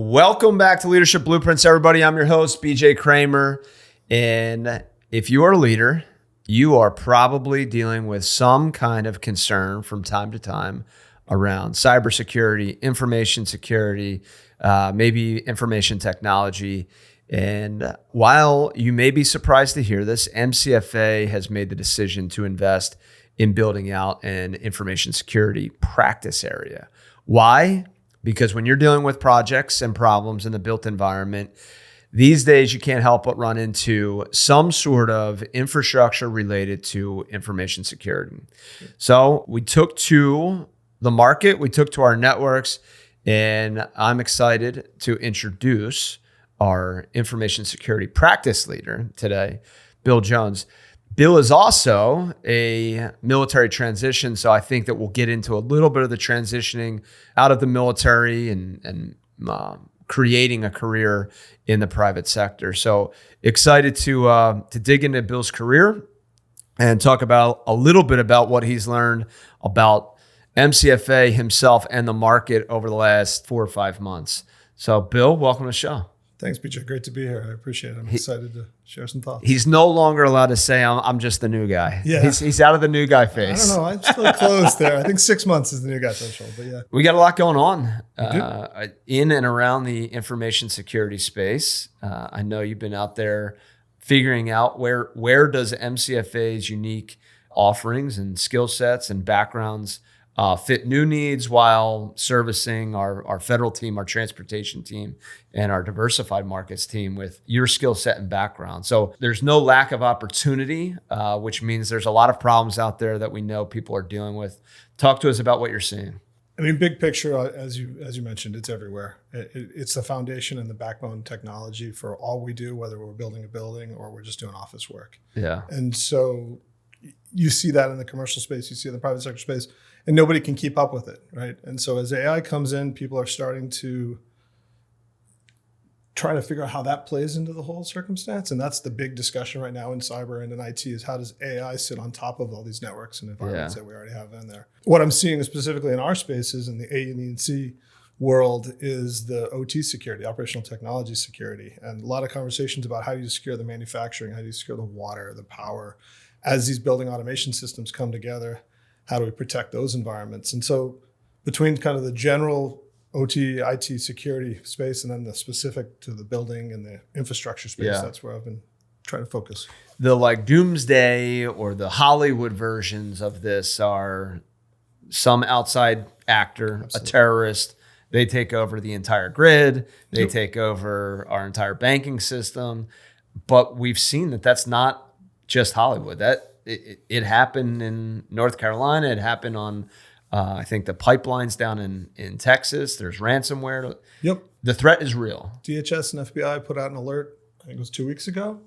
Welcome back to Leadership Blueprints, everybody. I'm your host, BJ Kraemer. And if you are a leader, you are probably dealing with some kind of concern from time to time around cybersecurity, information security, maybe information technology. And while you may be surprised to hear this, MCFA has made the decision to invest in building out an information security practice area. Why? Because when you're dealing with projects and problems in the built environment, these days you can't help but run into some sort of infrastructure related to information security. So we took to the market, we took to our networks, and I'm excited to introduce our information security practice leader today, Bill Jones. Bill is also a military transition, so I think that we'll get into a little bit of the transitioning out of the military and creating a career in the private sector. So excited to dig into Bill's career and talk about a little bit about what he's learned about MCFA himself and the market over the last 4 or 5 months. So Bill, welcome to the show. Thanks, BJ. Great to be here. I appreciate it. I'm excited to share some thoughts. He's no longer allowed to say I'm just the new guy. Yeah. He's out of the new guy phase. I don't know. I'm still close there. I think 6 months is the new guy threshold, but yeah. We got a lot going on in and around the information security space. I know you've been out there figuring out where does MCFA's unique offerings and skill sets and backgrounds fit new needs while servicing our federal team, our transportation team, and our diversified markets team with your skill set and background. So there's no lack of opportunity, which means there's a lot of problems out there that we know people are dealing with. Talk to us about what you're seeing. I mean, big picture, as you mentioned, it's everywhere. It's the foundation and the backbone technology for all we do, whether we're building a building or we're just doing office work. Yeah. And so you see that in the commercial space, you see it in the private sector space, and nobody can keep up with it, right? And so as AI comes in, people are starting to try to figure out how that plays into the whole circumstance. And that's the big discussion right now in cyber and in IT is how does AI sit on top of all these networks and environments that we already have in there? What I'm seeing specifically in our spaces in the A&E&C world is the OT security, operational technology security, and a lot of conversations about how do you secure the manufacturing, how do you secure the water, the power. As these building automation systems come together, how do we protect those environments? And so between kind of the general OT, IT security space and then the specific to the building and the infrastructure space, that's where I've been trying to focus. The like doomsday or the Hollywood versions of this are some outside actor, a terrorist. They take over the entire grid. They take over our entire banking system. But we've seen that that's not just Hollywood. That it happened in North Carolina. It happened on, I think, the pipelines down in Texas. There's ransomware. Yep. The threat is real. DHS and FBI put out an alert, I think it was 2 weeks ago,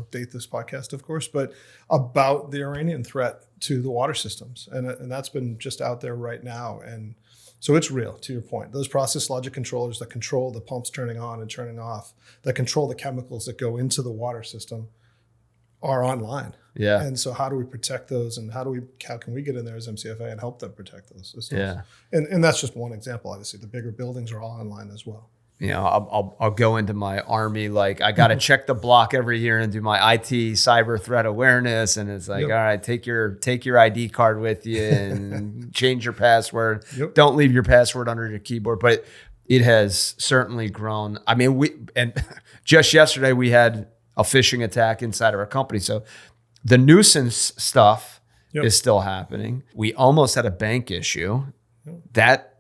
date this podcast, of course, but about the Iranian threat to the water systems. And that's been just out there right now. And so it's real, to your point. Those process logic controllers that control the pumps turning on and turning off, that control the chemicals that go into the water system are online. Yeah. And so how do we protect those and how can we get in there as MCFA and help them protect those systems? Yeah. And that's just one example. Obviously, the bigger buildings are all online as well. You know, I'll go into my Army, like I got to check the block every year and do my IT cyber threat awareness. And it's like, all right, take your ID card with you and change your password. Don't leave your password under your keyboard. But it has certainly grown. I mean, just yesterday we had a phishing attack inside of our company. So the nuisance stuff is still happening. We almost had a bank issue. That,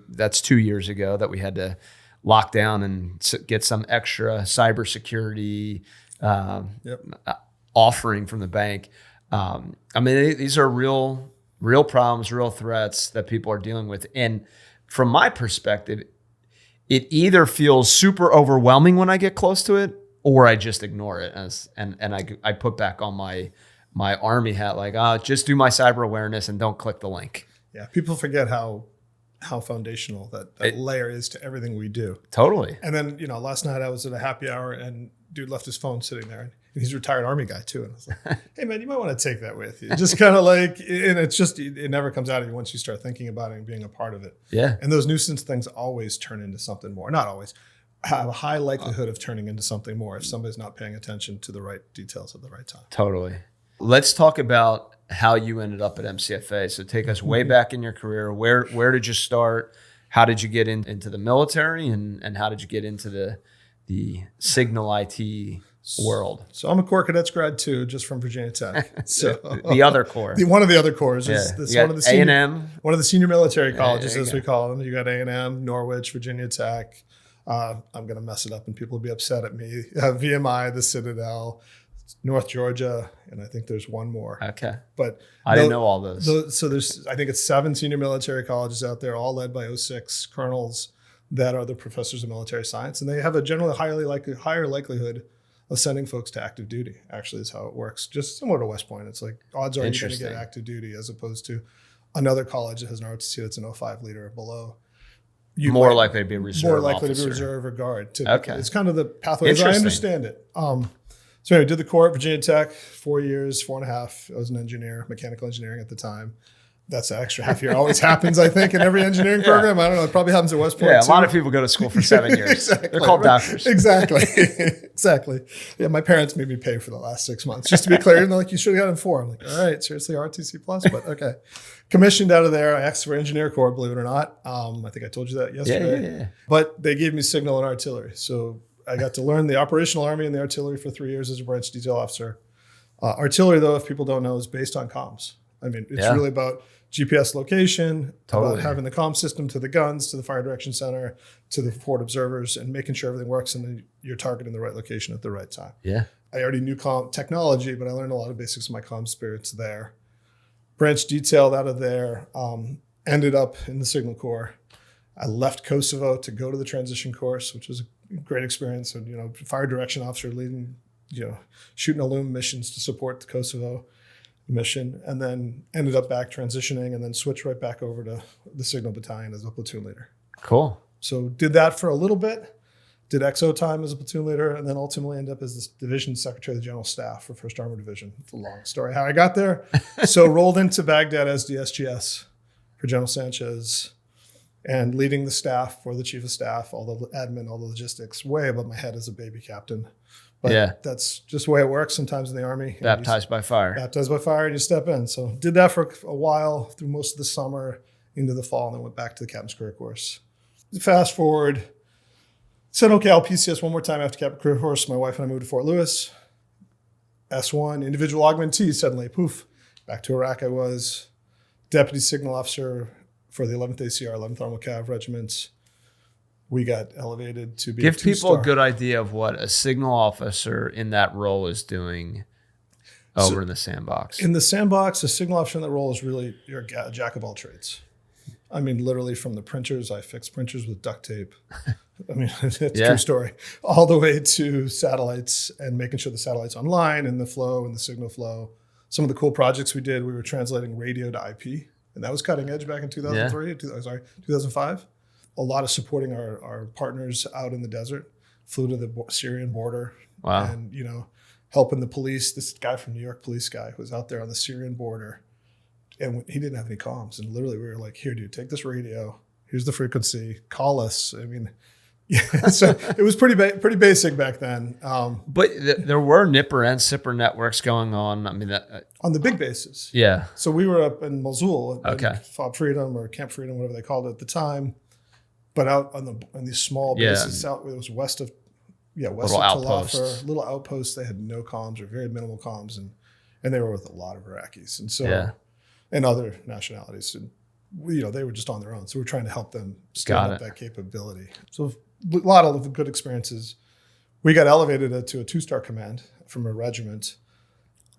that's 2 years ago that we had to lock down and get some extra cybersecurity offering from the bank. I mean, these are real problems, real threats that people are dealing with. And from my perspective, it either feels super overwhelming when I get close to it, or I just ignore it and I put back on my Army hat, like, just do my cyber awareness and don't click the link. Yeah, people forget how foundational that layer is to everything we do. Totally. And then, last night I was at a happy hour and dude left his phone sitting there, and he's a retired Army guy too. And I was like, hey man, you might want to take that with you. Just kind of like, and it's just, it never comes out of you once you start thinking about it and being a part of it. Yeah. And those nuisance things always turn into something more. Not always, have a high likelihood of turning into something more if somebody's not paying attention to the right details at the right time. Totally. Let's talk about how you ended up at MCFA. So take us way back in your career. Where did you start? How did you get into the military, and how did you get into the signal IT world? So I'm a Corps Cadets grad too, just from Virginia Tech. So the other Corps. One of the other corps is one of the senior, A&M. one of the senior military colleges, as we call them. You got A&M, Norwich, Virginia Tech. I'm going to mess it up and people will be upset at me. VMI, the Citadel, North Georgia, and I think there's one more. Okay. But I didn't know all those. So there's, I think it's 7 senior military colleges out there, all led by 06 colonels that are the professors of military science. And they have a generally higher likelihood of sending folks to active duty, actually, is how it works. Just similar to West Point. It's like odds are you're going to get active duty as opposed to another college that has an ROTC that's an 05 leader or below. More likely to be a reserve More likely officer. to be reserve or guard. Typically. Okay. It's kind of the pathway as I understand it. So anyway, did the Corps at Virginia Tech, 4 years, 4.5. I was an engineer, mechanical engineering at the time. That's an extra half year. Always happens, I think, in every engineering program. I don't know. It probably happens at West Point. Yeah, a too. lot of people go to school for 7 years. Exactly. They're called doctors. Exactly. Exactly. Yeah, my parents made me pay for the last 6 months, just to be clear. And they're like, you should have gotten 4. I'm like, all right, seriously, RTC plus, but okay. Commissioned out of there. I asked for engineer corps, believe it or not. I think I told you that yesterday. Yeah. But they gave me signal and artillery. So I got to learn the operational army and the artillery for 3 years as a branch detail officer. Artillery, though, if people don't know, is based on comms. I mean, it's really about GPS location, about having the comm system to the guns, to the fire direction center, to the forward observers, and making sure everything works and then you're targeting the right location at the right time. Yeah. I already knew comm technology, but I learned a lot of basics of my comm spirits there. Branch detailed out of there, ended up in the Signal Corps. I left Kosovo to go to the transition course, which was a great experience. And, fire direction officer leading, shooting Illum missions to support the Kosovo mission, and then ended up back transitioning and then switched right back over to the Signal Battalion as a platoon leader. Cool. So did that for a little bit, did XO time as a platoon leader, and then ultimately ended up as the division secretary of the general staff for 1st Armored Division. It's a long story how I got there. So rolled into Baghdad as DSGS for General Sanchez and leading the staff for the chief of staff, all the admin, all the logistics, way above my head as a baby captain. But that's just the way it works sometimes in the Army. Baptized by fire. Baptized by fire, and you step in. So did that for a while through most of the summer into the fall, and then went back to the Captain's Career Course. Fast forward, said, okay, I'll PCS one more time after Captain's Career Course. My wife and I moved to Fort Lewis. S1, individual augmentee, suddenly, poof, back to Iraq I was. Deputy Signal Officer for the 11th ACR, 11th Armored Cav Regiment. We got elevated to be Give people a good idea of what a signal officer in that role is doing over in the sandbox. In the sandbox, a signal officer in that role is really you're a jack of all trades. I mean, literally from the printers, I fix printers with duct tape. I mean, it's a true story. All the way to satellites and making sure the satellite's online and the flow and the signal flow. Some of the cool projects we did, we were translating radio to IP, and that was cutting edge back in 2005. A lot of supporting our partners out in the desert, flew to the Syrian border. Wow. And, helping the police. This guy from New York, police guy, was out there on the Syrian border, and he didn't have any comms. And literally we were like, here, dude, take this radio. Here's the frequency. Call us. I mean, so it was pretty basic back then. But there were Nipper and Sipper networks going on. I mean, on the big bases. Yeah. So we were up in Mosul, at Fob Freedom or Camp Freedom, whatever they called it at the time. But out on these small bases, it was west of Talafar, little outposts. They had no comms or very minimal comms, and they were with a lot of Iraqis, and so and other nationalities, and they were just on their own. So we're trying to help them stand up that capability. So a lot of good experiences. We got elevated to a 2-star command from a regiment.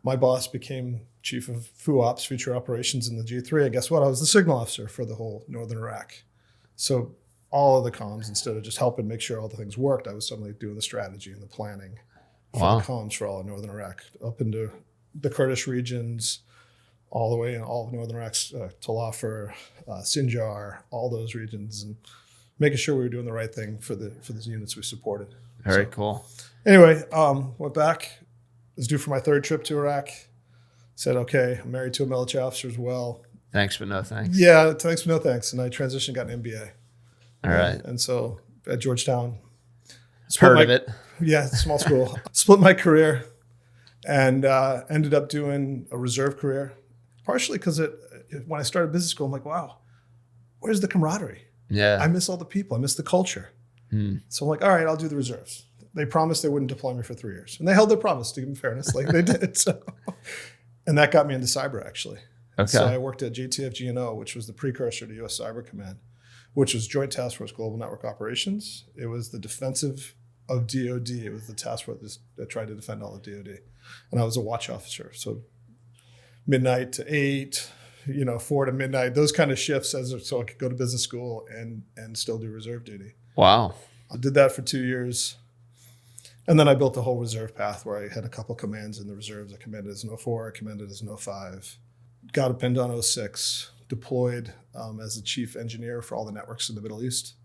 My boss became chief of FUOps, Future Operations, in the G3, and guess what? I was the signal officer for the whole northern Iraq. So all of the comms, instead of just helping make sure all the things worked, I was suddenly doing the strategy and the planning for the comms for all of northern Iraq, up into the Kurdish regions, all the way in all of northern Iraq, Talafar, Sinjar, all those regions. And making sure we were doing the right thing for the units we supported. Very cool. Anyway, went back. Was due for my third trip to Iraq. Said, okay, I'm married to a military officer as well. Thanks, but no thanks. Yeah, thanks, but no thanks. And I transitioned, got an MBA. All right. And so at Georgetown. Heard of it. Yeah, small school. Split my career and ended up doing a reserve career. Partially because when I started business school, I'm like, wow, where's the camaraderie? Yeah. I miss all the people. I miss the culture. So I'm like, all right, I'll do the reserves. They promised they wouldn't deploy me for 3 years. And they held their promise, to give them fairness, like they did. So, and that got me into cyber, actually. Okay. So I worked at JTF GNO, which was the precursor to U.S. Cyber Command, which was Joint Task Force Global Network Operations. It was the defensive of DOD. It was the task force that tried to defend all of DOD. And I was a watch officer. So midnight to 8, 4 to midnight, those kind of shifts so I could go to business school and still do reserve duty. Wow. I did that for 2 years. And then I built a whole reserve path where I had a couple commands in the reserves. I commanded as an 04, I commanded as an 05. Got a pinned on 06, deployed as the chief engineer for all the networks in the Middle East.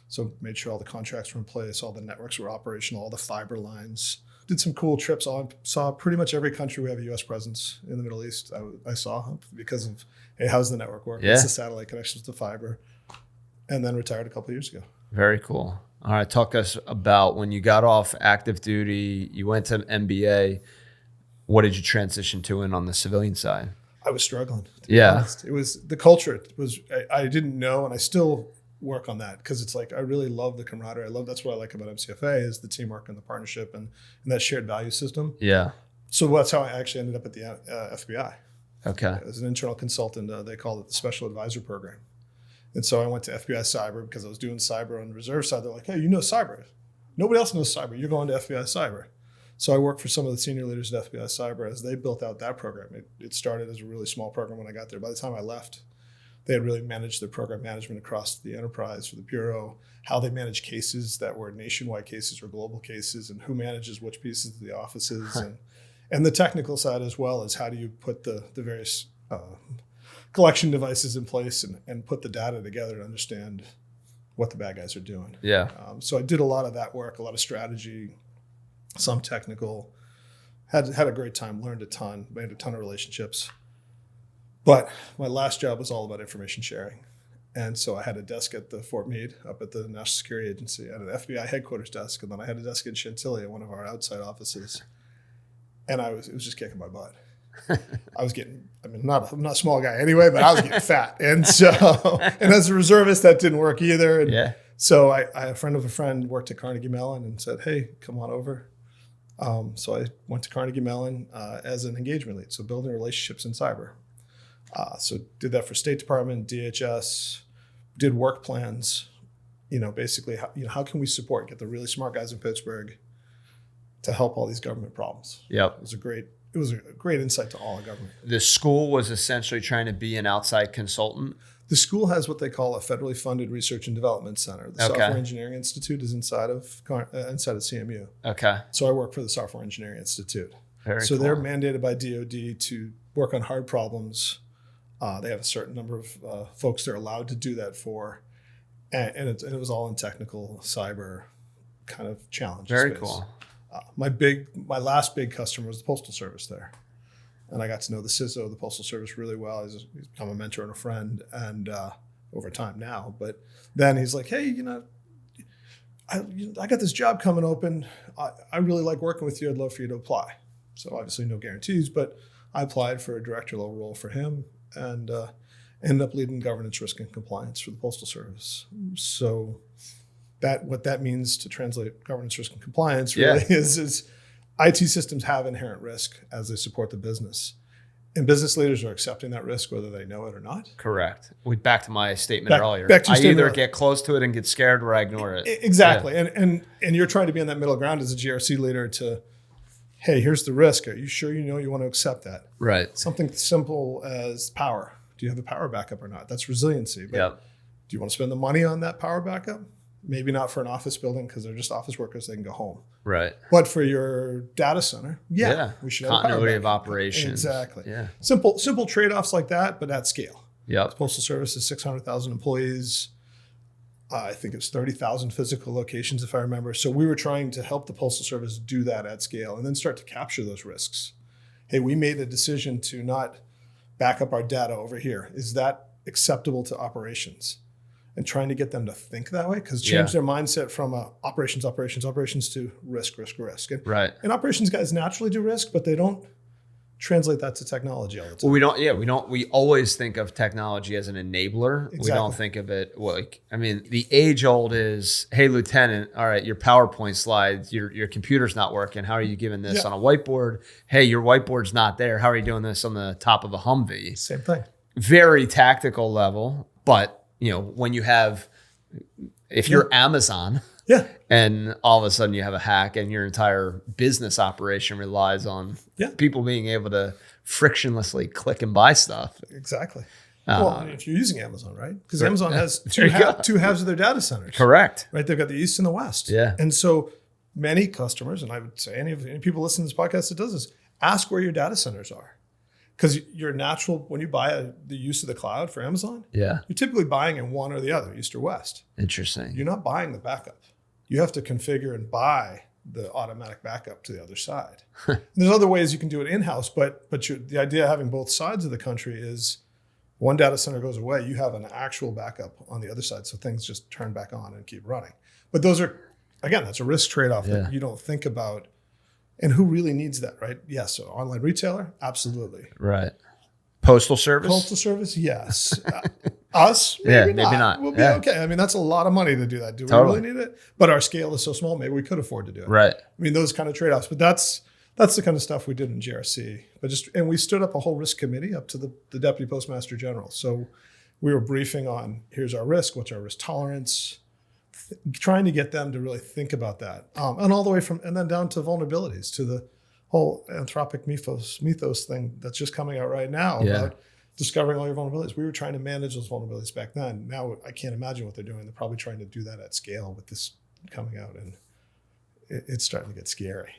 So made sure all the contracts were in place, all the networks were operational, all the fiber lines. Did some cool trips. I saw pretty much every country we have a U.S. presence in the Middle East. I saw because of, hey, how's the network work? Yeah. What's the satellite connections to fiber? And then retired a couple of years ago. Very cool. All right, talk us about when you got off active duty, you went to MBA. What did you transition to on the civilian side? I was struggling. To Yeah. be honest. It was the culture. I didn't know, and I still work on that because it's like I really love the camaraderie. That's what I like about MCFA is the teamwork and the partnership and that shared value system. Yeah. So that's how I actually ended up at the FBI. Okay. As an internal consultant, they called it the Special Advisor Program. And so I went to FBI Cyber because I was doing cyber on the reserve side. They're like, hey, you know cyber. Nobody else knows cyber. You're going to FBI Cyber. So I worked for some of the senior leaders at FBI Cyber as they built out that program. It started as a really small program when I got there. By the time I left, they had really managed their program management across the enterprise for the Bureau, how they manage cases that were nationwide cases or global cases, and who manages which pieces of the offices. And the technical side as well is how do you put the various collection devices in place and put the data together to understand what the bad guys are doing. Yeah. So I did a lot of that work, a lot of strategy, some technical, had a great time, learned a ton, made a ton of relationships. But my last job was all about information sharing. And so I had a desk at the Fort Meade up at the National Security Agency. I had an FBI headquarters desk, and then I had a desk in Chantilly, one of our outside offices. And it was just kicking my butt. I was getting, I'm not a small guy anyway, but I was getting fat. And so, and as a reservist, that didn't work either. And Yeah. so a friend of a friend worked at Carnegie Mellon and said, hey, come on over. So I went to Carnegie Mellon as an engagement lead. So building relationships in cyber. So did that for State Department, DHS, did work plans, basically how can we get the really smart guys in Pittsburgh to help all these government problems. Yep. It was a great insight to all of government. The school was essentially trying to be an outside consultant. The school has what they call a federally funded research and development center. The Software Engineering Institute is inside of CMU. Okay. So I work for the Software Engineering Institute. Very so cool. They're mandated by DOD to work on hard problems. They have a certain number of folks they're allowed to do that for. And it was all in technical cyber kind of challenge. Very space. cool. My last big customer was the Postal Service there. And I got to know the CISO of the Postal Service really well. He's become a mentor and a friend and over time now. But then he's like, hey, I got this job coming open. I really like working with you. I'd love for you to apply. So obviously no guarantees, but I applied for a director level role for him and ended up leading governance, risk, and compliance for the Postal Service. So what that means to translate governance, risk, and compliance really is IT systems have inherent risk as they support the business. And business leaders are accepting that risk whether they know it or not. Correct. Back to my statement earlier. Back to your I statement either get close to it and get scared or I ignore it. Exactly. Yeah. And you're trying to be in that middle ground as a GRC leader to, hey, here's the risk. Are you sure you want to accept that? Right. Something simple as power. Do you have the power backup or not? That's resiliency. But do you want to spend the money on that power backup? Maybe not for an office building because they're just office workers. They can go home. Right. But for your data center, we should have continuity of operations. Exactly. Yeah. Simple trade-offs like that, but at scale. Yep. The Postal Service is 600,000 employees. I think it was 30,000 physical locations, if I remember. So we were trying to help the Postal Service do that at scale and then start to capture those risks. Hey, we made a decision to not back up our data over here. Is that acceptable to operations? And trying to get them to think that way, because change their mindset from operations to risk. And operations guys naturally do risk, but they don't translate that to technology all the time. Well, we always think of technology as an enabler. Exactly. We don't think of it the age old is, hey, Lieutenant, all right, your PowerPoint slides, your computer's not working. How are you giving this on a whiteboard? Hey, your whiteboard's not there. How are you doing this on the top of a Humvee? Same thing. Very tactical level, but when you have, if you're Amazon, and all of a sudden you have a hack and your entire business operation relies on people being able to frictionlessly click and buy stuff. Exactly. Well, if you're using Amazon, right? Because Amazon has two halves of their data centers. Correct. Right? They've got the East and the West. Yeah. And so many customers, and I would say any people listening to this podcast that does this, ask where your data centers are. Because your natural, when you buy the use of the cloud for Amazon, you're typically buying in one or the other, East or West. Interesting. You're not buying the backup. You have to configure and buy the automatic backup to the other side. There's other ways you can do it in-house, but the idea of having both sides of the country is one data center goes away, you have an actual backup on the other side, so things just turn back on and keep running. But those are, again, that's a risk trade-off that you don't think about. And who really needs that, right? Yes. So online retailer, absolutely. Right. Postal Service? Postal Service, yes. Us, maybe not. We'll be okay. I mean, that's a lot of money to do that. Do we really need it? But our scale is so small, maybe we could afford to do it. Right. I mean, those kind of trade-offs. But that's the kind of stuff we did in GRC. And we stood up a whole risk committee up to the Deputy Postmaster General. So we were briefing on, here's our risk, what's our risk tolerance, trying to get them to really think about that. And all the way and then down to vulnerabilities, to the whole anthropic mythos thing that's just coming out right now about discovering all your vulnerabilities. We were trying to manage those vulnerabilities back then. Now I can't imagine what they're doing. They're probably trying to do that at scale with this coming out, and it's starting to get scary,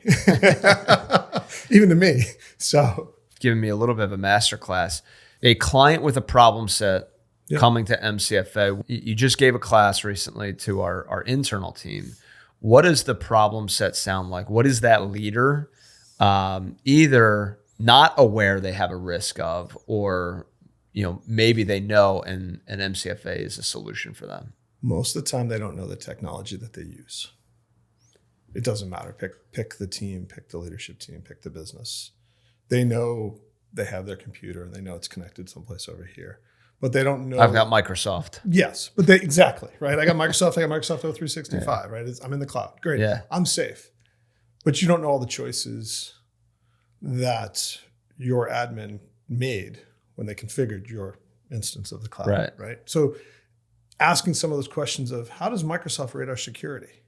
even to me. So giving me a little bit of a masterclass. A client with a problem set coming to MCFA. You just gave a class recently to our internal team. What does the problem set sound like? What is that leader either not aware they have a risk of, or maybe they know and MCFA is a solution for them? Most of the time they don't know the technology that they use. It doesn't matter. Pick the team, pick the leadership team, pick the business. They know they have their computer and they know it's connected someplace over here. But they don't know. I've got Microsoft. Yes, but exactly, right? I got Microsoft. I got Microsoft 365, right? I'm in the cloud. Great. Yeah. I'm safe. But you don't know all the choices that your admin made when they configured your instance of the cloud, right? So asking some of those questions of, how does Microsoft rate our security?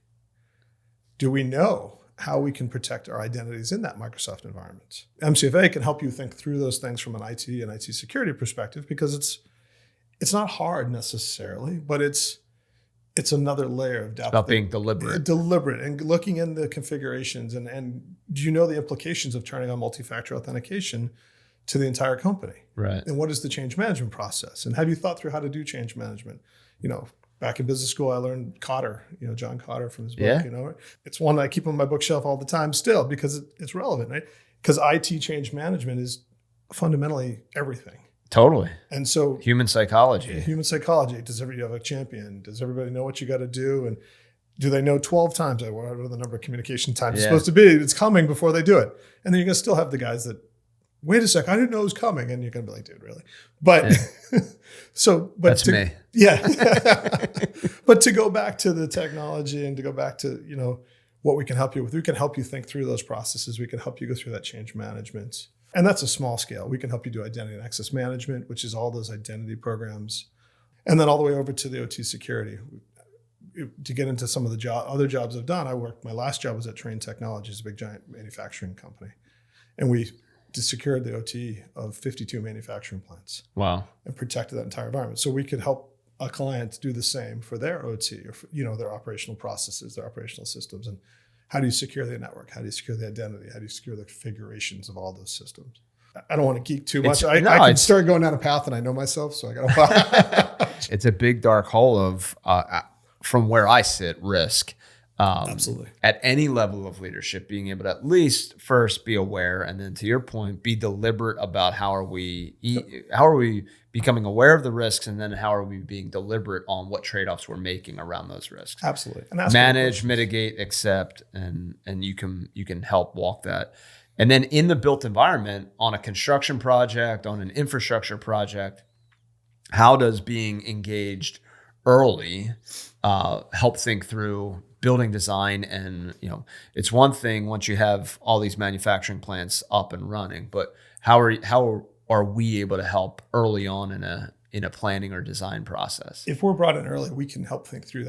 Do we know how we can protect our identities in that Microsoft environment? MCFA can help you think through those things from an IT and IT security perspective, because it's not hard necessarily, but it's another layer of depth. About being deliberate. Deliberate and looking in the configurations and do you know the implications of turning on multi-factor authentication to the entire company? Right. And what is the change management process? And have you thought through how to do change management? Back in business school, I learned Cotter, John Cotter from his book, It's one I keep on my bookshelf all the time still because it's relevant, right? Because IT change management is fundamentally everything. Totally. And so human psychology. Does everybody have a champion? Does everybody know what you got to do? And do they know 12 times, whatever the number of communication times is supposed to be? It's coming before they do it. And then you're going to still have the guys that, wait a sec, I didn't know it was coming. And you're going to be like, dude, really? But that's me. Yeah. But to go back to the technology and to go back to, what we can help you with, we can help you think through those processes. We can help you go through that change management. And that's a small scale. We can help you do identity and access management, which is all those identity programs. And then all the way over to the OT security. To get into some of the other jobs I've done, my last job was at Train Technologies, a big giant manufacturing company. And we secured the OT of 52 manufacturing plants. Wow. And protected that entire environment. So we could help a client do the same for their OT or for, their operational processes, their operational systems. And how do you secure the network? How do you secure the identity? How do you secure the configurations of all those systems? I don't want to geek too much. I can start going down a path and I know myself, so I got to. It's a big dark hole of from where I sit, risk. Absolutely. At any level of leadership, being able to at least first be aware, and then to your point, be deliberate about how are we becoming aware of the risks, and then how are we being deliberate on what trade-offs we're making around those risks. Absolutely. And manage, mitigate, accept, and you can help walk that. And then in the built environment, on a construction project, on an infrastructure project, how does being engaged early help think through building design? And it's one thing once you have all these manufacturing plants up and running, but how are we able to help early on in a planning or design process? If we're brought in early, we can help think through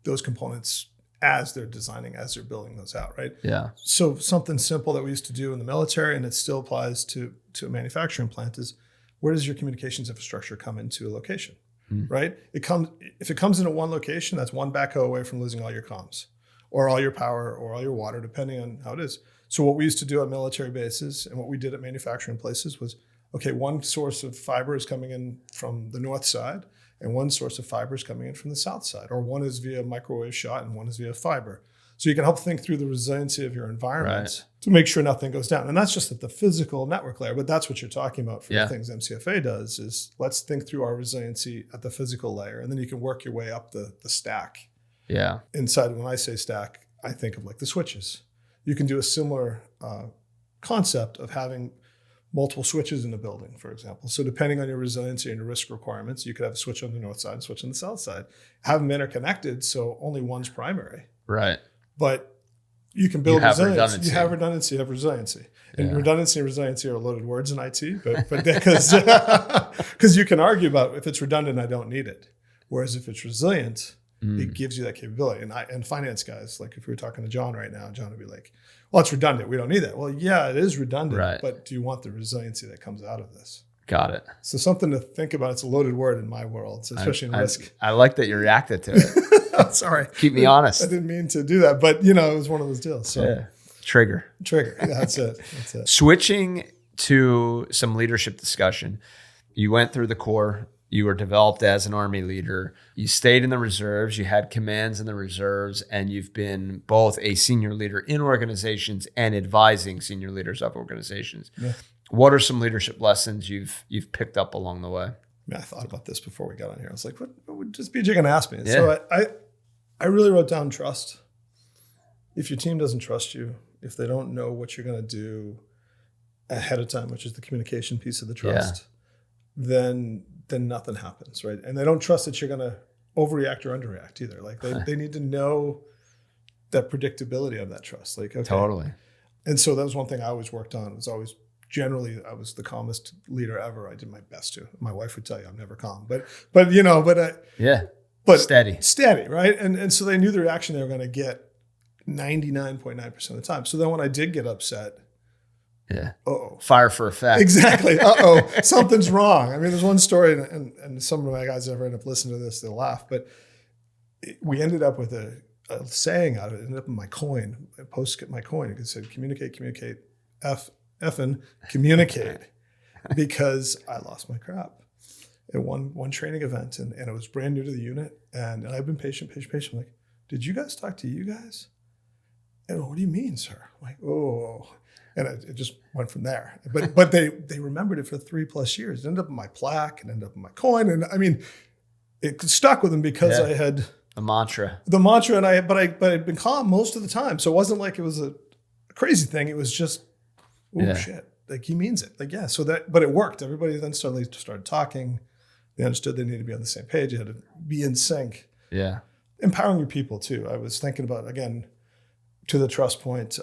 those components as they're designing, as they're building those out, right? Yeah. So something simple that we used to do in the military, and it still applies to a manufacturing plant, is where does your communications infrastructure come into a location? Right? If it comes into one location, that's one backhoe away from losing all your comms or all your power or all your water, depending on how it is. So what we used to do at military bases and what we did at manufacturing places was, okay, one source of fiber is coming in from the north side and one source of fiber is coming in from the south side, or one is via microwave shot and one is via fiber. So you can help think through the resiliency of your environment to make sure nothing goes down. And that's just at the physical network layer, but that's what you're talking about for the things MCFA does, is let's think through our resiliency at the physical layer. And then you can work your way up the stack. Yeah. Inside, when I say stack, I think of like the switches. You can do a similar concept of having multiple switches in a building, for example. So depending on your resiliency and your risk requirements, you could have a switch on the north side and a switch on the south side. Have them interconnected, so only one's primary. Right. But you can build resilience. Redundancy. You have redundancy, you have resiliency. And redundancy and resiliency are loaded words in IT, but because you can argue about if it's redundant, I don't need it. Whereas if it's resilient, it gives you that capability. And finance guys, like if we were talking to John right now, John would be like, well, it's redundant. We don't need that. Well, yeah, it is redundant, but do you want the resiliency that comes out of this? Got it. So something to think about. It's a loaded word in my world, so especially in risk. I like that you reacted to it. Sorry. Keep me honest. I didn't mean to do that, but it was one of those deals. So Trigger. Yeah, that's it. Switching to some leadership discussion. You went through the Corps. You were developed as an Army leader. You stayed in the reserves. You had commands in the reserves, and you've been both a senior leader in organizations and advising senior leaders of organizations. Yeah. What are some leadership lessons you've picked up along the way? I thought about this before we got on here. I was like, what would just BJ going to ask me? Yeah. So I really wrote down trust. If your team doesn't trust you, if they don't know what you're going to do ahead of time, which is the communication piece of the trust, then nothing happens, right? And they don't trust that you're going to overreact or underreact either. Like they need to know that predictability of that trust. Like, okay. Totally. And so that was one thing I always worked on. It was always generally, I was the calmest leader ever. I did my best to. My wife would tell you I'm never calm, but steady, right? And so they knew the reaction they were going to get 99.9% of the time. So then when I did get upset, fire for effect. Exactly. Something's wrong. I mean, there's one story, and some of my guys ever end up listening to this, they'll laugh, but we ended up with a saying out of it. It ended up in my coin. I posted my coin. It said, communicate, effing communicate, because I lost my crap at one training event, and it was brand new to the unit, and I've been patient. I'm like, did you guys talk to you guys? And what do you mean, sir? I'm like, and it just went from there. But they remembered it for 3+ years. It ended up in my plaque and ended up in my coin, and I mean, it stuck with them because I had the mantra, and but I'd been calm most of the time, so it wasn't like it was a crazy thing. It was just, shit. Like he means it. Like, but it worked. Everybody then started talking. They understood they needed to be on the same page. You had to be in sync. Yeah. Empowering your people too. I was thinking about, again, to the trust point,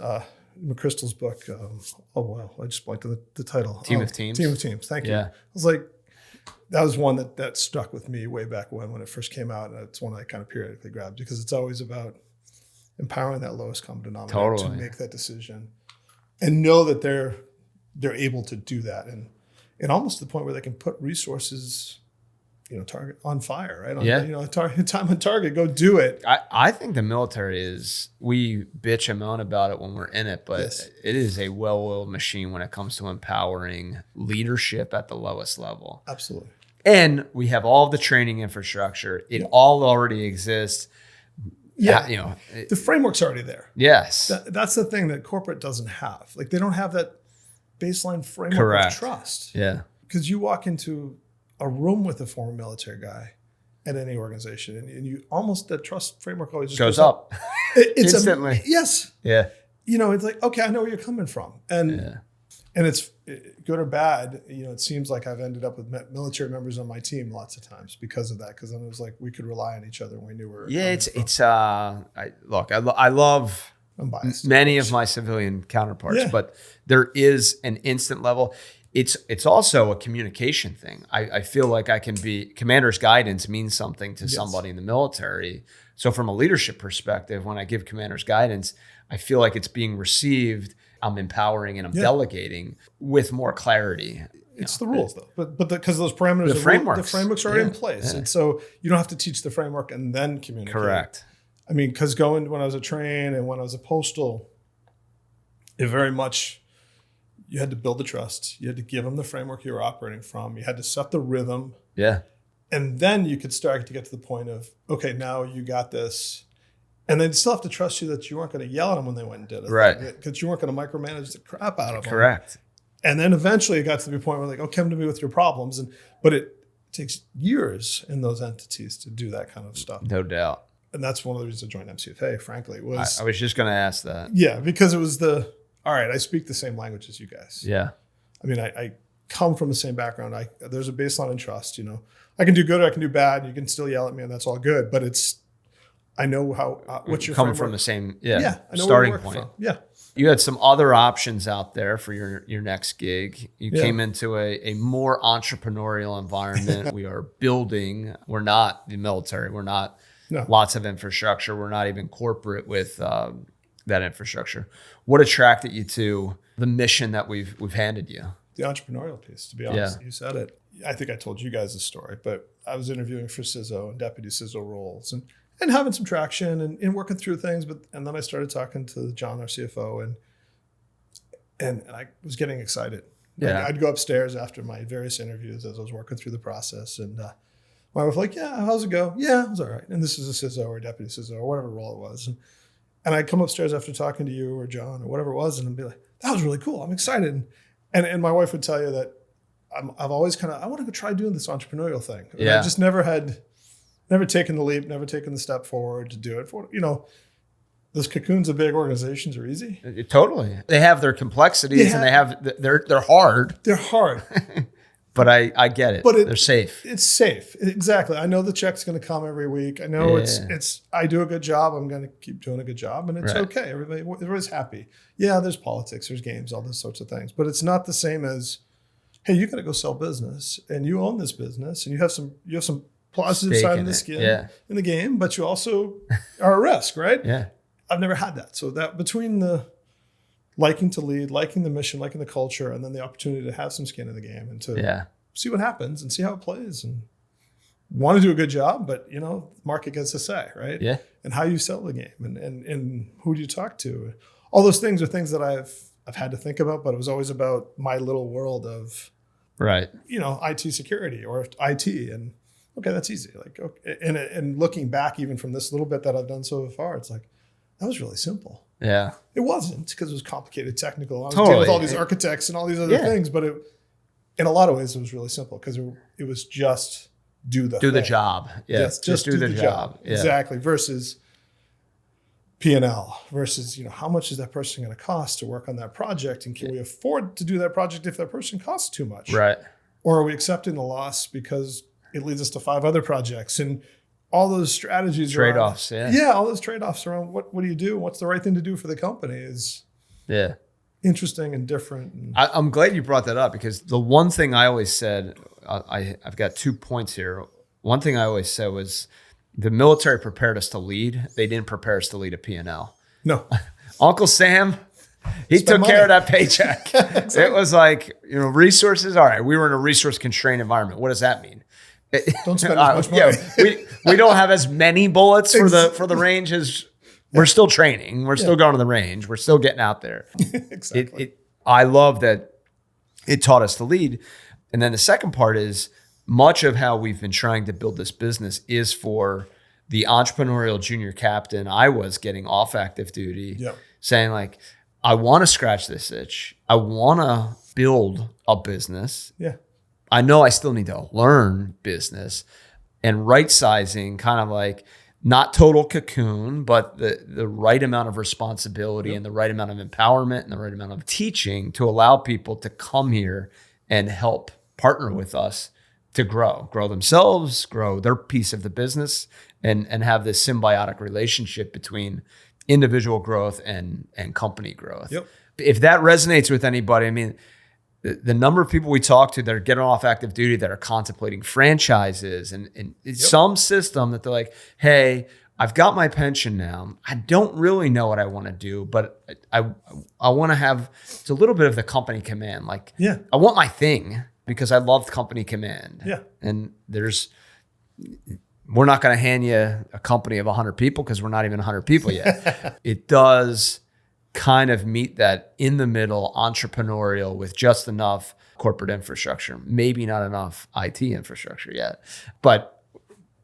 McChrystal's book. I just blanked on the title. Team of Teams. Team of Teams. Thank you. I was like, that was one that stuck with me way back when it first came out. And it's one I kind of periodically grabbed because it's always about empowering that lowest common denominator to make that decision. And know that they're able to do that, and almost to the point where they can put resources, target on fire, right? Time on target, go do it. I think the military we bitch and moan about it when we're in it, but it is a well-oiled machine when it comes to empowering leadership at the lowest level. Absolutely. And we have all the training infrastructure. It all already exists. Yeah. You know, The framework's already there. yes. That's the thing that corporate doesn't have. Like they don't have that baseline framework Correct. of trust. Yeah. Because you walk into a room with a former military guy at any organization, and you almost that trust framework always just Goes up. It's instantly. Yes. Yeah. You know, it's like, okay, I know where you're coming from. And Yeah. and it's good or bad. You know, it seems like I've ended up with military members on my team lots of times because of that. Because then it was like we could rely on each other and we knew where. Yeah, I love I'm biased, many of my civilian counterparts, Yeah. but there is an instant level. It's also a communication thing. I feel like I can be commander's guidance means something to somebody in the military. So from a leadership perspective, when I give commander's guidance, I feel like it's being received. I'm empowering and I'm delegating with more clarity. It's the rules though, but because those parameters, The frameworks. the frameworks are already in place, and so you don't have to teach the framework and then communicate. Correct. I mean, because when I was a train and when I was a postal, it very much you had to build the trust. You had to give them the framework you were operating from. You had to set the rhythm. Yeah. And then you could start to get to the point of, okay, now you got this. And they'd still have to trust you that you weren't going to yell at them when they went and did it. Right. Because you weren't going to micromanage the crap out of them. Correct. And then eventually it got to the point where like, oh, come to me with your problems. But it takes years in those entities to do that kind of stuff. No doubt. And that's one of the reasons I joined MCFA, frankly, was I was just going to ask that. yeah, because it was all right, I speak the same language as you guys. Yeah. I mean, I come from the same background. There's a baseline in trust, you know. I can do good or I can do bad. You can still yell at me and that's all good. But I know how, what's your coming framework. from the same I know starting where you work point. from. Yeah. You had some other options out there for your next gig. You Yeah. came into a more entrepreneurial environment. We are building. We're not the military. We're not lots of infrastructure. We're not even corporate with that infrastructure. What attracted you to the mission that we've handed you? The entrepreneurial piece, to be honest. You said it. I think I told you guys the story, but I was interviewing for CISO and deputy CISO roles and having some traction and working through things. And then I started talking to John, our CFO, and I was getting excited. Yeah. I'd go upstairs after my various interviews as I was working through the process. And my wife was like, yeah, how's it go? Yeah, it was all right. And this is a CISO or deputy CISO or whatever role it was. And I'd come upstairs after talking to you or John or whatever it was and I'd be like, that was really cool. I'm excited. And my wife would tell you that I've always I want to go try doing this entrepreneurial thing. And I just never taken the leap, never taken the step forward to do it. Those cocoons of big organizations are easy. Totally. They have their complexities and they're hard. They're hard. But I get it. But they're safe. It's safe. Exactly. I know the check's going to come every week. I know I do a good job. I'm going to keep doing a good job and it's okay. Everybody's happy. Yeah, there's politics, there's games, all those sorts of things. But it's not the same as, hey, you got to go sell business and you own this business and you have some positive side of the skin in the game, but you also are a risk, right? Yeah. I've never had that. So that between the liking to lead, liking the mission, liking the culture, and then the opportunity to have some skin in the game and to see what happens and see how it plays and want to do a good job, but market gets to say, right? Yeah. And how you sell the game and who do you talk to? All those things are things that I've had to think about, but it was always about my little world of IT security or IT and okay, that's easy. Like okay. And looking back even from this little bit that I've done so far, it's like that was really simple. Yeah. It wasn't because it was complicated, technical. I was dealing with all these architects and all these other things, but in a lot of ways it was really simple because it was just do the job. Yeah. Yes, just do the job. Yeah. Exactly. Versus P&L versus, how much is that person going to cost to work on that project? And can we afford to do that project if that person costs too much? Right. Or are we accepting the loss because it leads us to 5 other projects? And all those strategies trade-offs, all those trade-offs around what do you do? What's the right thing to do for the company is interesting and different. And I'm glad you brought that up because the one thing I always said, I've got 2 points here. One thing I always said was the military prepared us to lead. They didn't prepare us to lead a P&L. No. Uncle Sam, he took care of that paycheck. Exactly. It was like, resources. All right, we were in a resource constrained environment. What does that mean? Don't spend as much money. We don't have as many bullets for the range as we're still training. We're still going to the range. We're still getting out there. Exactly. I love that it taught us to lead. And then the second part is much of how we've been trying to build this business is for the entrepreneurial junior captain I was getting off active duty, saying like, I want to scratch this itch. I want to build a business. Yeah. I know I still need to learn business, and right sizing, kind of like not total cocoon, but the right amount of responsibility and the right amount of empowerment and the right amount of teaching to allow people to come here and help partner with us to grow themselves, grow their piece of the business, and have this symbiotic relationship between individual growth and company growth. If that resonates with anybody, I mean, the number of people we talk to that are getting off active duty that are contemplating franchises and some system that they're like, hey, I've got my pension now. I don't really know what I want to do, but I want to have, it's a little bit of the company command. Like, I want my thing because I love company command. And we're not going to hand you a company of 100 people because we're not even 100 people yet. It does kind of meet that in the middle entrepreneurial with just enough corporate infrastructure, maybe not enough IT infrastructure yet, but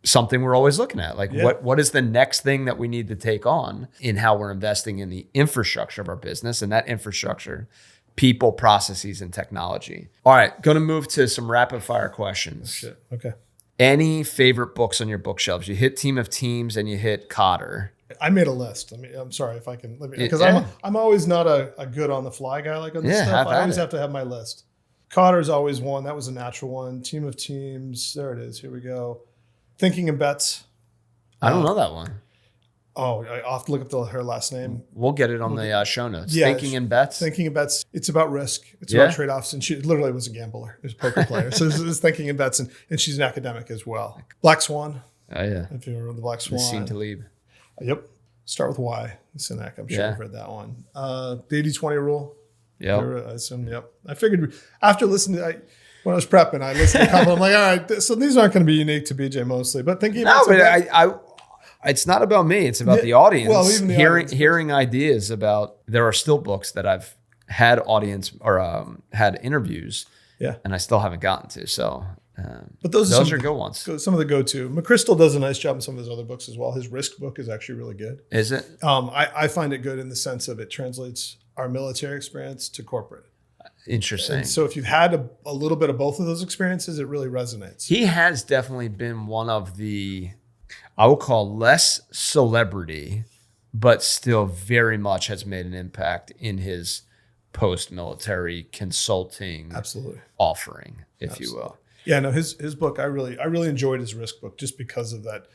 something we're always looking at. Like what is the next thing that we need to take on in how we're investing in the infrastructure of our business, and that infrastructure, people, processes, and technology. All right, going to move to some rapid fire questions. Okay. Any favorite books on your bookshelves? You hit Team of Teams and you hit Cotter. I made a list. I mean, I'm sorry if I can, because I'm always not a good on the fly guy like on this stuff. I always have to have my list. Cotter's always one. That was a natural one. Team of Teams. There it is. Here we go. Thinking in Bets. I don't know that one. Oh, I'll have to look up her last name. We'll get it on the show notes. Thinking in Bets. Thinking in Bets. It's about risk. It's about trade-offs. And she literally was a gambler. It was a poker player. So this is Thinking in Bets. And she's an academic as well. Black Swan. Oh, yeah. If you remember the Black Swan. Nassim Taleb. Yep. Start with Y. Sinek. I'm sure you've read that one. The 80-20 rule. Yeah. I assume, I figured after listening to when I was prepping, I listened to a couple. I'm like, all right, so these aren't going to be unique to BJ mostly. But thinking about it's not about me. It's about the audience. Well, even the hearing ideas about, there are still books that I've had audience or had interviews, and I still haven't gotten to. So, but those are good ones. Some of the go-to. McChrystal does a nice job in some of his other books as well. His Risk book is actually really good. Is it? I find it good in the sense of it translates our military experience to corporate. Interesting. And so if you've had a little bit of both of those experiences, it really resonates. He has definitely been one of the, I would call, less celebrity, but still very much has made an impact in his post-military consulting offering, if you will. Yeah, no, his book, I really enjoyed his Risk book just because of that,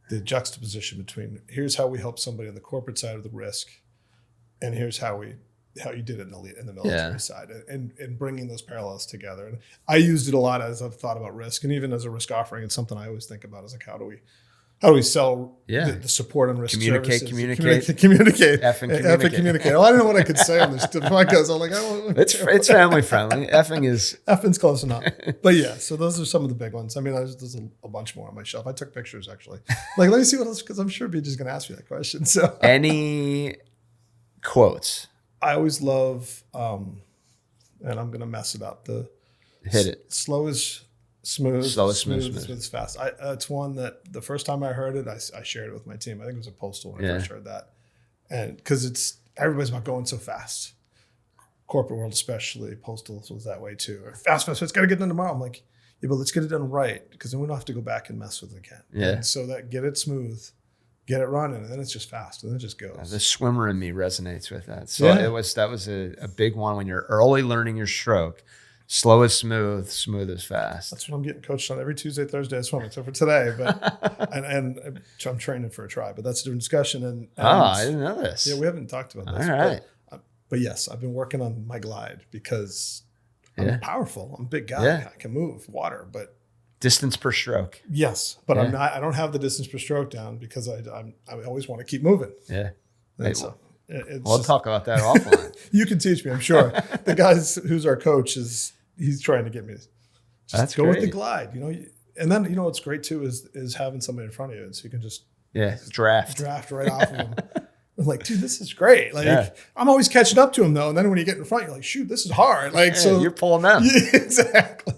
the juxtaposition between here's how we help somebody on the corporate side of the risk, and here's how you did it in the military side, and bringing those parallels together. And I used it a lot as I've thought about risk, and even as a risk offering, it's something I always think about is like how do we sell the support and risk services? Communicate. Effing communicate. Well, I don't know what I could say on this podcast. I'm like, it's family friendly. Effing's close enough. But yeah, so those are some of the big ones. I mean, there's a bunch more on my shelf. I took pictures actually. Like, let me see what else, because I'm sure BJ's going to ask me that question. So any quotes? I always love, and I'm going to mess it up. Hit it. Slow is smooth. Smooth is fast. It's one that the first time I heard it, I shared it with my team. I think it was a Postal when I first heard that. And because everybody's about going so fast. Corporate world especially, Postal was that way too. Or fast, it's got to get done tomorrow. I'm like, yeah, but let's get it done right, because then we don't have to go back and mess with it again. Yeah. And so that get it smooth, get it running, and then it's just fast, and then it just goes. The swimmer in me resonates with that. So that was a big one when you're early learning your stroke. Slow is smooth, smooth is fast. That's what I'm getting coached on every Tuesday, Thursday I swim, except for today. But and I'm training for a try, but that's a different discussion. And I didn't know this. Yeah, we haven't talked about this. All right. But yes, I've been working on my glide because I'm powerful. I'm a big guy. Yeah. I can move water, but distance per stroke. Yes, but I'm not. I don't have the distance per stroke down because I always want to keep moving. Yeah. We'll talk about that offline. You can teach me, I'm sure. The guy who's our coach he's trying to get me to just go with the glide, And then what's great too is having somebody in front of you, and so you can just draft right off of them. I'm like, dude, this is great. Like, I'm always catching up to him though, and then when you get in front, you're like, shoot, this is hard. Like, so you're pulling them. Yeah, exactly.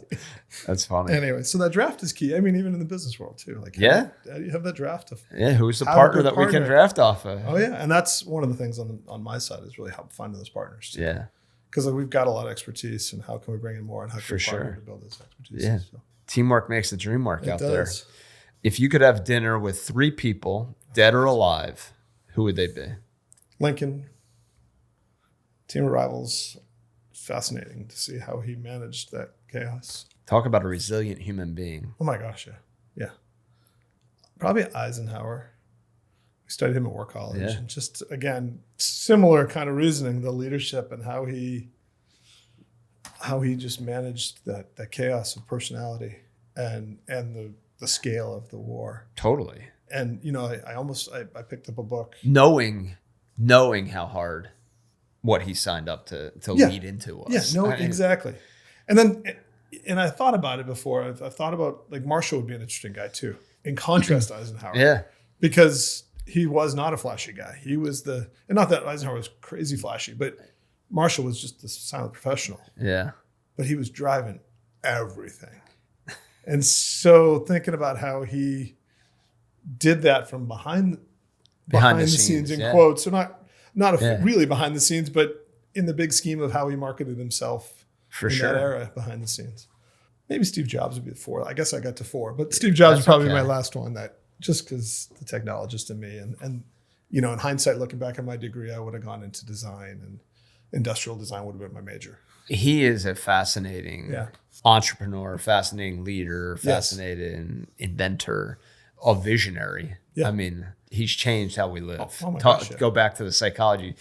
That's funny. Anyway, so that draft is key. I mean, even in the business world too. Like, Yeah. how do you have that draft? Who's the partner that we can draft off of? Oh yeah, and that's one of the things on my side is really help finding those partners too. Yeah. Because we've got a lot of expertise, and how can we bring in more, and how can we partner to build this expertise? Yeah. So. Teamwork makes the dream work out there. Does. If you could have dinner with 3 people, dead or alive, who would they be? Lincoln, team of rivals. Fascinating to see how he managed that chaos. Talk about a resilient human being. Oh my gosh, yeah. Probably Eisenhower. We studied him at War College. Yeah. And just, again, similar kind of reasoning, the leadership and how he just managed that chaos of personality and the scale of the war. Totally. And, I picked up a book. Knowing how hard what he signed up to lead into was. Yeah, exactly. And I thought about it before. I thought about, like, Marshall would be an interesting guy too, in contrast to Eisenhower. Yeah. Because he was not a flashy guy. He was and not that Eisenhower was crazy flashy, but Marshall was just the silent professional. Yeah. But he was driving everything. And so thinking about how he did that from behind the scenes in quotes. So not really behind the scenes, but in the big scheme of how he marketed himself that era behind the scenes. Maybe Steve Jobs would be the 4. I guess I got to 4, but Steve Jobs would probably be my last one, that just because the technologist in me and in hindsight, looking back at my degree, I would have gone into design, and industrial design would have been my major. He is a fascinating entrepreneur, fascinating leader, fascinating inventor, a visionary. Yeah. I mean, he's changed how we live. Oh my gosh, Go back to the psychology.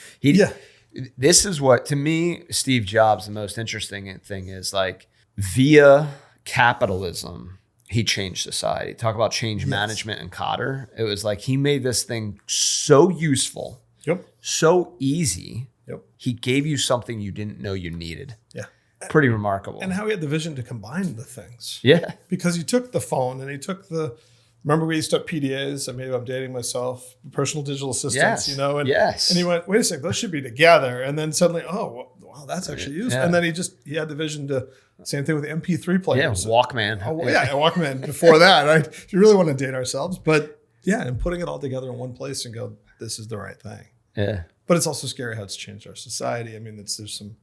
This is what, to me, Steve Jobs, the most interesting thing is, like, via capitalism, he changed society. Talk about change management and Cotter. It was like he made this thing so useful, so easy. He gave you something you didn't know you needed. Yeah. Pretty remarkable. And how he had the vision to combine the things. Yeah. Because he took the phone and he took remember we used to have PDAs, maybe I'm dating myself, personal digital assistants, and he went, wait a second, those should be together. And then suddenly, wow, that's actually useful. Yeah. And then he had the vision to, same thing with the MP3 players. Yeah, Walkman. Walkman before that, right? If you really want to date ourselves. But and putting it all together in one place and go, this is the right thing. Yeah. But it's also scary how it's changed our society. I mean, there's some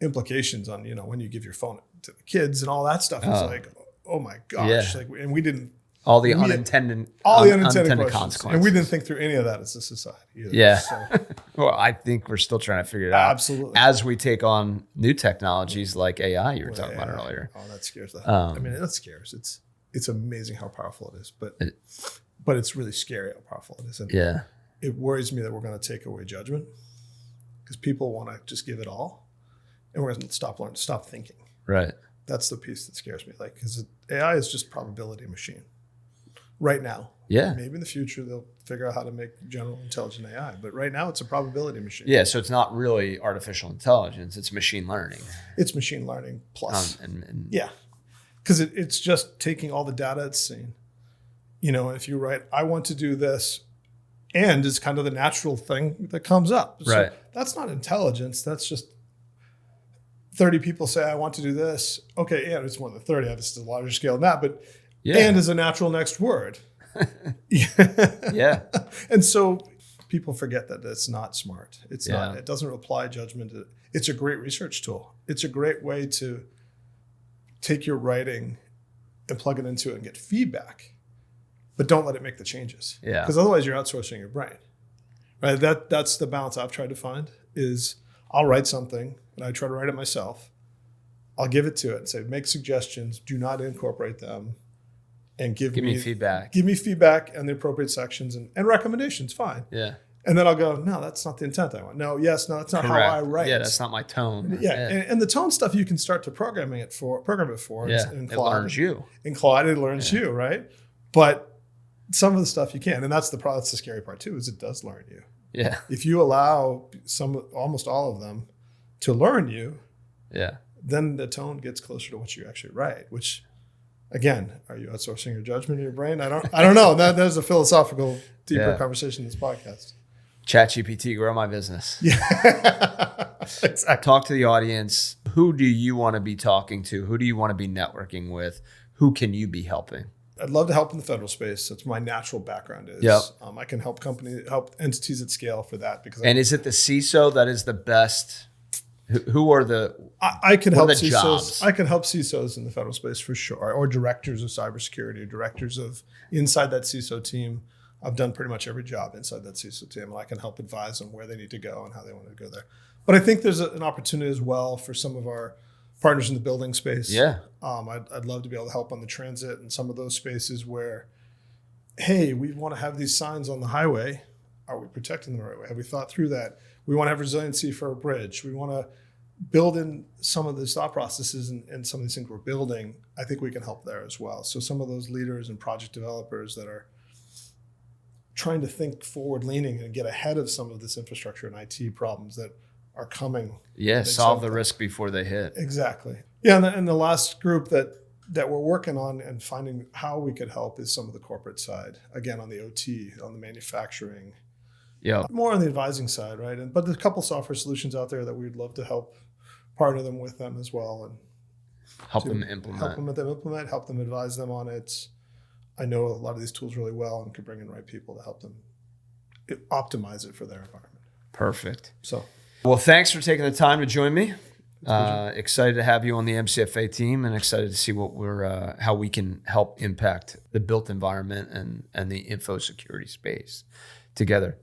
implications on, when you give your phone to the kids and all that stuff. It's like, oh my gosh. Yeah. And we didn't. All the unintended consequences. And we didn't think through any of that as a society either. Yeah. So. Well, I think we're still trying to figure it out. Absolutely. As we take on new technologies like AI you were talking about earlier. Oh, that scares the hell. That scares. It's amazing how powerful it is, but it's really scary how powerful it is. And it worries me that we're going to take away judgment because people want to just give it all, and we're going to stop thinking. Right. That's the piece that scares me. Like, because AI is just probability machine right now. Yeah. Maybe in the future they'll figure out how to make general intelligent AI, but right now it's a probability machine. Yeah. So it's not really artificial intelligence; it's machine learning. It's machine learning plus. Because it's just taking all the data it's seen. If you write, I want to do this, and is kind of the natural thing that comes up. So right. That's not intelligence. That's just 30 people say, I want to do this. Okay, it's more than 30. This is a larger scale than that, but and is a natural next word. Yeah. And so people forget that it's not smart. It's not. It doesn't apply judgment. It's a great research tool. It's a great way to take your writing and plug it into it and get feedback. But don't let it make the changes. Yeah. Because otherwise you're outsourcing your brain. Right? That's the balance I've tried to find is I'll write something and I try to write it myself. I'll give it to it and say, make suggestions, do not incorporate them, and give me feedback. Give me feedback and the appropriate sections and recommendations, fine. Yeah. And then I'll go, no, that's not the intent I want. No, that's not how I write. Yeah, that's not my tone. Yeah. And the tone stuff you can start to program it for. Yeah. In Claude. It learns you. In Claude, it learns you, right? But some of the stuff you can, and that's the scary part too, is it does learn you. Yeah. If you allow almost all of them to learn you, then the tone gets closer to what you actually write. Which, again, are you outsourcing your judgment in your brain? I don't know. That is a philosophical, deeper conversation in this podcast. ChatGPT, grow my business. Yeah. Exactly. Talk to the audience. Who do you want to be talking to? Who do you want to be networking with? Who can you be helping? I'd love to help in the federal space. That's my natural background is. Yep. I can help entities at scale for that because. And is it the CISO that is the best? Who are the? I can help CISOs. Jobs? I can help CISOs in the federal space for sure, or directors of cybersecurity, or directors of inside that CISO team. I've done pretty much every job inside that CISO team, and I can help advise them where they need to go and how they want to go there. But I think there's an opportunity as well for some of our partners in the building space. Yeah. I'd love to be able to help on the transit and some of those spaces where, hey, we want to have these signs on the highway. Are we protecting them the right way? Have we thought through that? We want to have resiliency for a bridge. We want to build in some of the thought processes and some of these things we're building. I think we can help there as well. So some of those leaders and project developers that are trying to think forward leaning and get ahead of some of this infrastructure and IT problems that are coming. Yeah, solve the risk before they hit. Exactly. Yeah, and the last group that we're working on and finding how we could help is some of the corporate side. Again, on the OT, on the manufacturing. Yeah. More on the advising side, right? But there's a couple software solutions out there that we'd love to help partner them with them as well and help them implement, help them advise them on it. I know a lot of these tools really well and could bring in the right people to help them optimize it for their environment. Perfect. So, well, thanks for taking the time to join me. Excited to have you on the MCFA team and excited to see how we can help impact the built environment and the info security space together.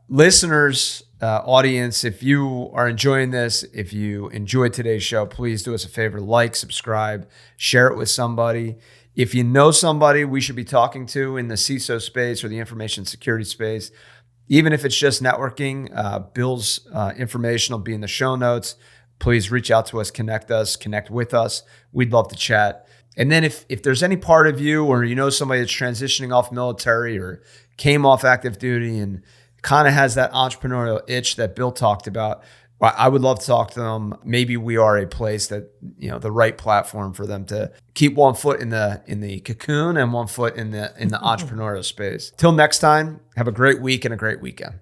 Listeners, audience, if you are enjoying this, if you enjoyed today's show, please do us a favor, like, subscribe, share it with somebody. If you know somebody we should be talking to in the CISO space or the information security space, even if it's just networking, Bill's information will be in the show notes. Please reach out to us, connect with us. We'd love to chat. And then if there's any part of you or you know somebody that's transitioning off military or came off active duty and kind of has that entrepreneurial itch that Bill talked about, I would love to talk to them. Maybe we are a place that, the right platform for them to keep one foot in the cocoon and one foot in the entrepreneurial space. Till next time, have a great week and a great weekend.